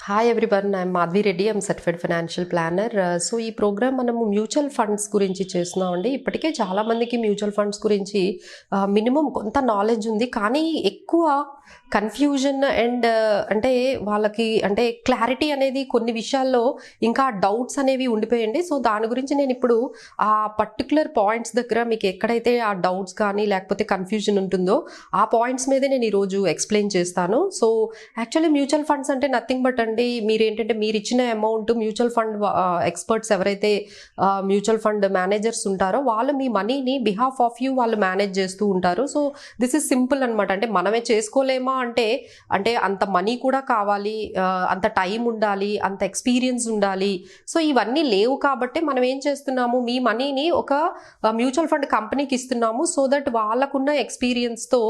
Hi everyone, I'm Madhavi Reddy. I'm certified financial planner. So ఈ programme మనము mutual funds గురించి చేస్తున్నామండి. ఇప్పటికే చాలామందికి మ్యూచువల్ ఫండ్స్ గురించి మినిమం కొంత నాలెడ్జ్ ఉంది, కానీ ఎక్కువ కన్ఫ్యూజన్ అండ్ అంటే వాళ్ళకి అంటే క్లారిటీ అనేది కొన్ని విషయాల్లో ఇంకా డౌట్స్ అనేవి ఉండిపోయండి. సో దాని గురించి నేను ఇప్పుడు ఆ పర్టికులర్ పాయింట్స్ దగ్గర మీకు ఎక్కడైతే ఆ డౌట్స్ కానీ లేకపోతే కన్ఫ్యూజన్ ఉంటుందో ఆ పాయింట్స్ మీదే నేను ఈరోజు ఎక్స్ప్లెయిన్ చేస్తాను. సో యాక్చువల్లీ మ్యూచువల్ ఫండ్స్ అంటే నథింగ్ బట్ అండి, మీరేంటంటే మీరు ఇచ్చిన అమౌంట్ మ్యూచువల్ ఫండ్ ఎక్స్పర్ట్స్ ఎవరైతే మ్యూచువల్ ఫండ్ మేనేజర్స్ ఉంటారో వాళ్ళు మీ మనీని బిహాఫ్ ఆఫ్ యూ వాళ్ళు మేనేజ్ చేస్తూ ఉంటారు. సో దిస్ ఇస్ సింపుల్ అనమాట. అంటే మనమే చేసుకోలేమా అంటే అంటే అంత మనీ కూడా కావాలి, అంత టైం ఉండాలి, అంత ఎక్స్పీరియన్స్ ఉండాలి. సో ఇవన్నీ లేవు కాబట్టి మనం ఏం చేస్తున్నాము, మీ మనీని ఒక మ్యూచువల్ ఫండ్ కంపెనీకి ఇస్తున్నాము. సో దట్ వాళ్ళకున్న ఎక్స్పీరియన్స్తో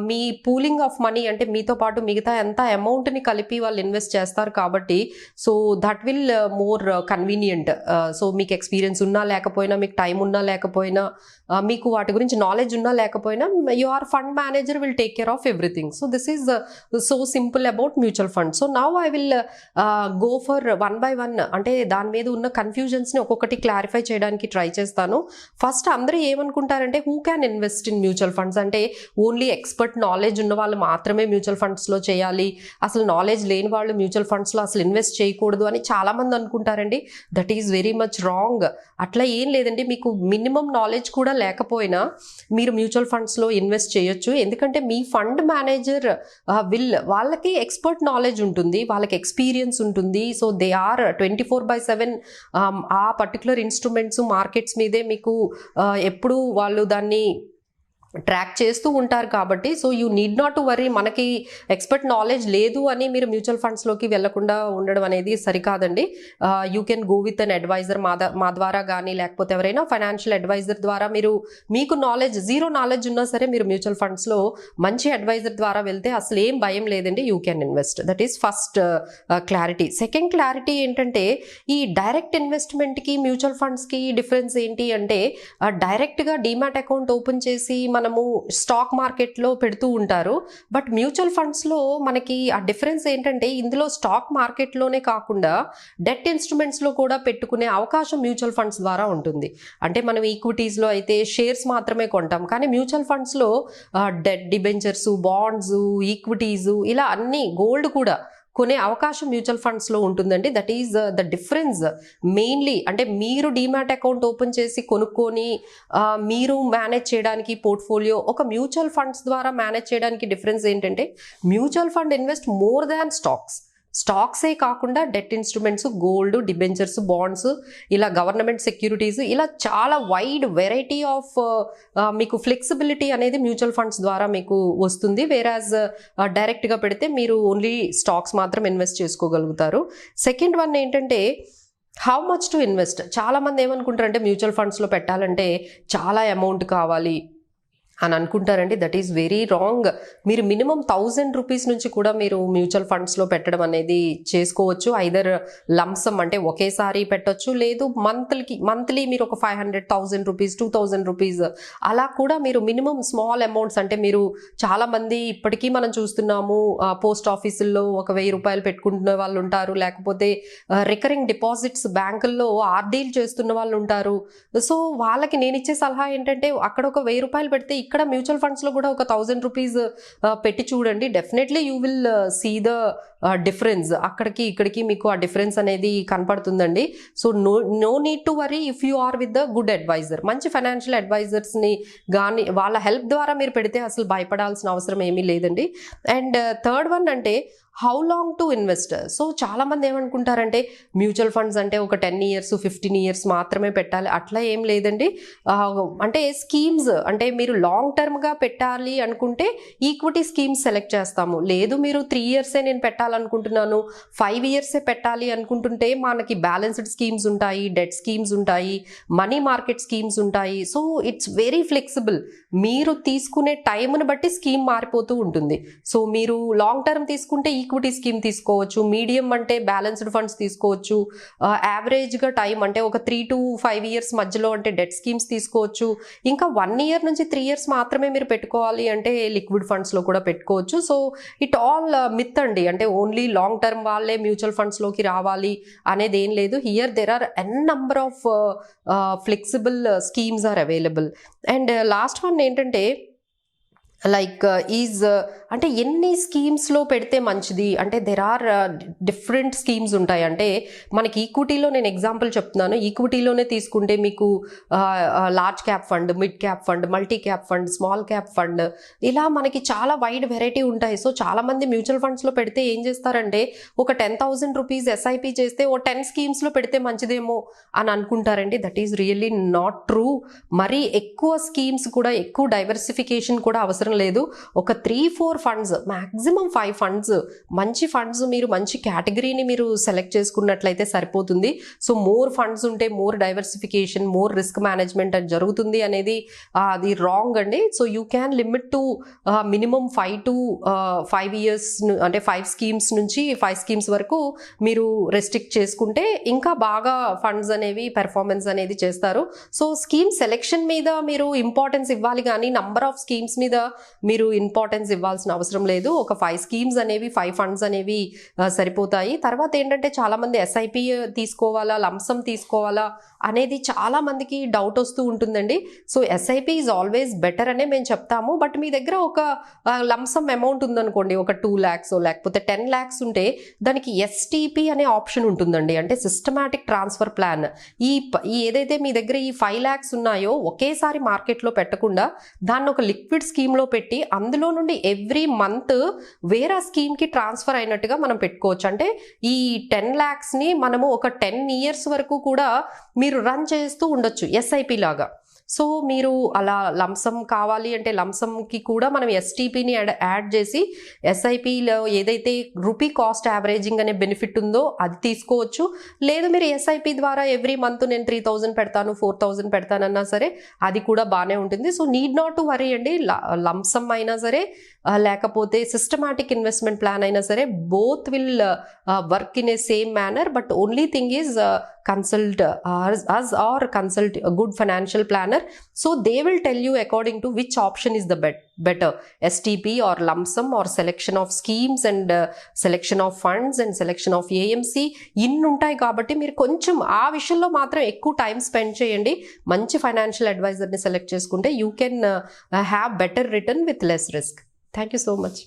మీ పూలింగ్ ఆఫ్ మనీ అంటే మీతో పాటు మిగతా ఎంత అమౌంట్ని కలిపి వాళ్ళు ఇన్వెస్ట్ చేస్తారు కాబట్టి so that will more convenient. So మీకు ఎక్స్పీరియన్స్ ఉన్నా లేకపోయినా, మీకు టైం ఉన్నా లేకపోయినా, మీకు వాటి గురించి నాలెడ్జ్ ఉన్నా లేకపోయినా, your fund manager will take care of everything. So this is so simple about mutual fund. So now I will go for one by one, అంటే దాని మీద ఉన్న కన్ఫ్యూజన్స్ని ఒక్కొక్కటి క్లారిఫై చేయడానికి ట్రై చేస్తాను. ఫస్ట్ అందరూ ఏమనుకుంటారంటే who can invest in mutual funds, అంటే ఓన్లీ ఎక్స్పర్ట్ నాలెడ్జ్ ఉన్న వాళ్ళు మాత్రమే మ్యూచువల్ ఫండ్స్లో చేయాలి, అసలు నాలెడ్జ్ లేని వాళ్ళు మ్యూచువల్ ఫండ్స్లో అసలు ఇన్వెస్ట్ చేయకూడదు అని చాలామంది అనుకుంటారండి. That is very much wrong. అట్లా ఏం లేదండి, మీకు మినిమం నాలెడ్జ్ కూడా లేకపోయినా మీరు మ్యూచువల్ ఫండ్స్లో ఇన్వెస్ట్ చేయొచ్చు. ఎందుకంటే మీ ఫండ్ మేనేజర్ వాళ్ళకి ఎక్స్పర్ట్ నాలెడ్జ్ ఉంటుంది, వాళ్ళకి ఎక్స్పీరియన్స్ ఉంటుంది. సో దే ఆర్ 24/7 ఆ పర్టికులర్ ఇన్స్ట్రుమెంట్స్ మార్కెట్స్ మీదే మీకు ఎప్పుడు వాళ్ళు దాన్ని ట్రాక్ చేస్తూ ఉంటారు కాబట్టి so you need not to worry. మనకి ఎక్స్పర్ట్ నాలెడ్జ్ లేదు అని మీరు మ్యూచువల్ ఫండ్స్లోకి వెళ్లకుండా ఉండడం అనేది సరికాదండి. You can go with an advisor, మా ద్వారా కానీ లేకపోతే ఎవరైనా ఫైనాన్షియల్ అడ్వైజర్ ద్వారా మీరు మీకు నాలెడ్జ్ జీరో నాలెడ్జ్ ఉన్నా సరే మీరు మ్యూచువల్ ఫండ్స్లో మంచి అడ్వైజర్ ద్వారా వెళ్తే అసలు ఏం భయం లేదండి, you can invest. That is first clarity. Second clarity ఏంటంటే ఈ డైరెక్ట్ ఇన్వెస్ట్మెంట్కి మ్యూచువల్ ఫండ్స్కి డిఫరెన్స్ ఏంటి అంటే డైరెక్ట్గా డీమ్యాట్ అకౌంట్ ఓపెన్ చేసి మనము స్టాక్ మార్కెట్లో పెడుతూ ఉంటారు. బట్ మ్యూచువల్ ఫండ్స్లో మనకి ఆ డిఫరెన్స్ ఏంటంటే ఇందులో స్టాక్ మార్కెట్లోనే కాకుండా డెట్ ఇన్స్ట్రుమెంట్స్లో కూడా పెట్టుకునే అవకాశం మ్యూచువల్ ఫండ్స్ ద్వారా ఉంటుంది. అంటే మనం ఈక్విటీస్లో అయితే షేర్స్ మాత్రమే కొంటాం, కానీ మ్యూచువల్ ఫండ్స్లో డెట్ డిబెంచర్స్, బాండ్స్, ఈక్విటీస్ ఇలా అన్ని గోల్డ్ కూడా కొనే అవకాశం మ్యూచువల్ ఫండ్స్లో ఉంటుందండి. That is the difference mainly. అంటే మీరు డీమ్యాట్ అకౌంట్ ఓపెన్ చేసి కొనుక్కొని మీరు మేనేజ్ చేయడానికి పోర్ట్ఫోలియో ఒక మ్యూచువల్ ఫండ్స్ ద్వారా మేనేజ్ చేయడానికి డిఫరెన్స్ ఏంటంటే mutual fund invest more than స్టాక్సే కాకుండా debt instruments, gold, debentures, bonds, ఇలా గవర్నమెంట్ సెక్యూరిటీస్, ఇలా చాలా వైడ్ వెరైటీ ఆఫ్ మీకు ఫ్లెక్సిబిలిటీ అనేది మ్యూచువల్ ఫండ్స్ ద్వారా మీకు వస్తుంది. వేరాజ్ డైరెక్ట్గా పెడితే మీరు ఓన్లీ స్టాక్స్ మాత్రం ఇన్వెస్ట్ చేసుకోగలుగుతారు. సెకండ్ వన్ ఏంటంటే హౌ మచ్ టు ఇన్వెస్ట్. చాలామంది ఏమనుకుంటారంటే మ్యూచువల్ ఫండ్స్లో పెట్టాలంటే చాలా అమౌంట్ కావాలి అని అనుకుంటారండి. That is very wrong. మీరు మినిమం 1000 రూపీస్ నుంచి కూడా మీరు మ్యూచువల్ ఫండ్స్లో పెట్టడం అనేది చేసుకోవచ్చు. ఐదర్ లంసమ్ అంటే ఒకేసారి పెట్టొచ్చు, లేదు మంత్లీ మీరు ఒక 500,000 రూపీస్, 2000 రూపీస్ అలా కూడా మీరు మినిమం స్మాల్ అమౌంట్స్. అంటే మీరు చాలామంది ఇప్పటికీ మనం చూస్తున్నాము పోస్ట్ ఆఫీసుల్లో ఒక 1000 రూపాయలు పెట్టుకుంటున్న వాళ్ళు ఉంటారు, లేకపోతే రికరింగ్ డిపాజిట్స్ బ్యాంకుల్లో ఆర్డీలు చేస్తున్న వాళ్ళు ఉంటారు. సో వాళ్ళకి నేను ఇచ్చే సలహా ఏంటంటే అక్కడ ఒక 1000 రూపాయలు పెడితే ఇక్కడ మ్యూచువల్ ఫండ్స్లో కూడా ఒక 1000 రూపీస్ పెట్టి చూడండి. Definitely you will see the difference. అక్కడికి ఇక్కడికి మీకు ఆ డిఫరెన్స్ అనేది కనపడుతుందండి. So no need to worry if you are with the good advisor. మంచి ఫైనాన్షియల్ అడ్వైజర్స్ని కానీ వాళ్ళ హెల్ప్ ద్వారా మీరు పెడితే అసలు భయపడాల్సిన అవసరం ఏమీ లేదండి. అండ్ థర్డ్ వన్ అంటే how long to invest. So చాలామంది ఏమనుకుంటారంటే మ్యూచువల్ ఫండ్స్ అంటే ఒక 10 years 15 years మాత్రమే పెట్టాలి, అట్లా ఏం లేదండి. అంటే స్కీమ్స్ అంటే మీరు లాంగ్ టర్మ్గా పెట్టాలి అనుకుంటే ఈక్విటీ స్కీమ్స్ సెలెక్ట్ చేస్తాము. లేదు మీరు 3 years నేను పెట్టాలనుకుంటున్నాను, 5 years పెట్టాలి అనుకుంటుంటే మనకి బ్యాలెన్స్డ్ స్కీమ్స్ ఉంటాయి, డెట్ స్కీమ్స్ ఉంటాయి, మనీ మార్కెట్ స్కీమ్స్ ఉంటాయి. So it's very flexible. మీరు తీసుకునే టైంని బట్టి స్కీమ్ మారిపోతూ ఉంటుంది. సో మీరు లాంగ్ టర్మ్ తీసుకుంటే ఈక్విటీ స్కీమ్ తీసుకోవచ్చు, మీడియం అంటే బ్యాలెన్స్డ్ ఫండ్స్ తీసుకోవచ్చు, యావరేజ్గా టైం అంటే ఒక 3 to 5 years మధ్యలో అంటే డెట్ స్కీమ్స్ తీసుకోవచ్చు. ఇంకా 1 year నుంచి 3 years మాత్రమే మీరు పెట్టుకోవాలి అంటే లిక్విడ్ ఫండ్స్లో కూడా పెట్టుకోవచ్చు. సో ఇట్ ఆల్ మిత్ అండి. అంటే ఓన్లీ లాంగ్ టర్మ్ వాళ్ళే మ్యూచువల్ ఫండ్స్లోకి రావాలి అనేది ఏం లేదు. Here there are n number of flexible schemes are available. And last one ఏంటంటే లైక్ అంటే ఎన్ని స్కీమ్స్లో పెడితే మంచిది అంటే దెర్ ఆర్ డిఫరెంట్ స్కీమ్స్ ఉంటాయి. అంటే మనకి ఈక్విటీలో నేను ఎగ్జాంపుల్ చెప్తున్నాను. ఈక్విటీలోనే తీసుకుంటే మీకు large cap fund, mid cap fund, multi cap fund, small cap fund, ఇలా మనకి చాలా వైడ్ వెరైటీ ఉంటాయి. సో చాలామంది మ్యూచువల్ ఫండ్స్లో పెడితే ఏం చేస్తారంటే ఒక 10,000 రూపీస్ ఎస్ఐపి చేస్తే ఓ 10 స్కీమ్స్లో పెడితే మంచిదేమో అని అనుకుంటారండి. That is really not true. మరీ ఎక్కువ స్కీమ్స్ కూడా, ఎక్కువ డైవర్సిఫికేషన్ కూడా అవసరం లేదు. ఒక 3-4 ఫండ్స్, మ్యాక్సిమం 5 ఫండ్స్, మంచి ఫండ్స్ మీరు మంచి కేటగిరీని మీరు సెలెక్ట్ చేసుకున్నట్లయితే సరిపోతుంది. సో మోర్ ఫండ్స్ ఉంటే more diversification, more risk management అని జరుగుతుంది అనేది అది రాంగ్ అండి. So you can limit to minimum 5 to 5 years అంటే 5 స్కీమ్స్ నుంచి 5 స్కీమ్స్ వరకు మీరు రెస్ట్రిక్ట్ చేసుకుంటే ఇంకా బాగా ఫండ్స్ అనేవి పెర్ఫార్మెన్స్ అనేది చేస్తారు. సో స్కీమ్ సెలెక్షన్ మీద మీరు ఇంపార్టెన్స్ ఇవ్వాలి కానీ నంబర్ ఆఫ్ స్కీమ్స్ మీద మీరు ఇంపార్టెన్స్ ఇవ్వాల్సిన అవసరం లేదు. ఒక 5 స్కీమ్స్ అనేవి, 5 ఫండ్స్ అనేవి సరిపోతాయి. తర్వాత ఏంటంటే చాలామంది ఎస్ఐపి తీసుకోవాలా, లంసమ్ తీసుకోవాలా అనేది చాలా మందికి డౌట్ వస్తూ ఉంటుందండి. So SIP is always better అనే మేము చెప్తాము. బట్ మీ దగ్గర ఒక లంసమ్ అమౌంట్ ఉందనుకోండి, ఒక 2 lakhs లేకపోతే 10 lakhs ఉంటే దానికి ఎస్టీపీ అనే ఆప్షన్ ఉంటుందండి. అంటే సిస్టమాటిక్ ట్రాన్స్ఫర్ ప్లాన్. ఈ ఏదైతే మీ దగ్గర ఈ 5 lakhs ఉన్నాయో ఒకేసారి మార్కెట్లో పెట్టకుండా దాన్ని ఒక లిక్విడ్ స్కీమ్లో పెట్టి అందులో నుండి ఎవ్రీ మంత్ వేరే స్కీమ్కి ట్రాన్స్ఫర్ అయినట్టుగా మనం పెట్టుకోవచ్చు. అంటే ఈ 10 lakhsని మనము ఒక 10 years వరకు కూడా మీరు రన్ చేస్తూ ఉండొచ్చు ఎస్ఐపి లాగా. సో మీరు అలా లంసమ్ కావాలి అంటే లంసమ్కి కూడా మనం ఎస్టీపీని యాడ్ చేసి ఎస్ఐపిలో ఏదైతే రూపీ కాస్ట్ యావరేజింగ్ అనే బెనిఫిట్ ఉందో అది తీసుకోవచ్చు. లేదు మీరు ఎస్ఐపి ద్వారా ఎవ్రీ మంత్ నేను 3,000 పెడతాను, 4,000 పెడతానన్నా సరే అది కూడా బాగానే ఉంటుంది. So need not to worry అండి. లంసమ్ అయినా సరే లేకపోతే సిస్టమాటిక్ ఇన్వెస్ట్మెంట్ ప్లాన్ అయినా సరే both will work in a same manner. But only thing is consult us or consult a good financial planner. So they will tell you according to which option is the better, STP or lump sum or selection of schemes and selection of funds and selection of AMC ఇన్ని ఉంటాయి. కాబట్టి మీరు కొంచెం ఆ విషయంలో మాత్రం ఎక్కువ time spend చేయండి. మంచి ఫైనాన్షియల్ అడ్వైజర్ని సెలెక్ట్ చేసుకుంటే you can have better return with less risk. Thank you so much.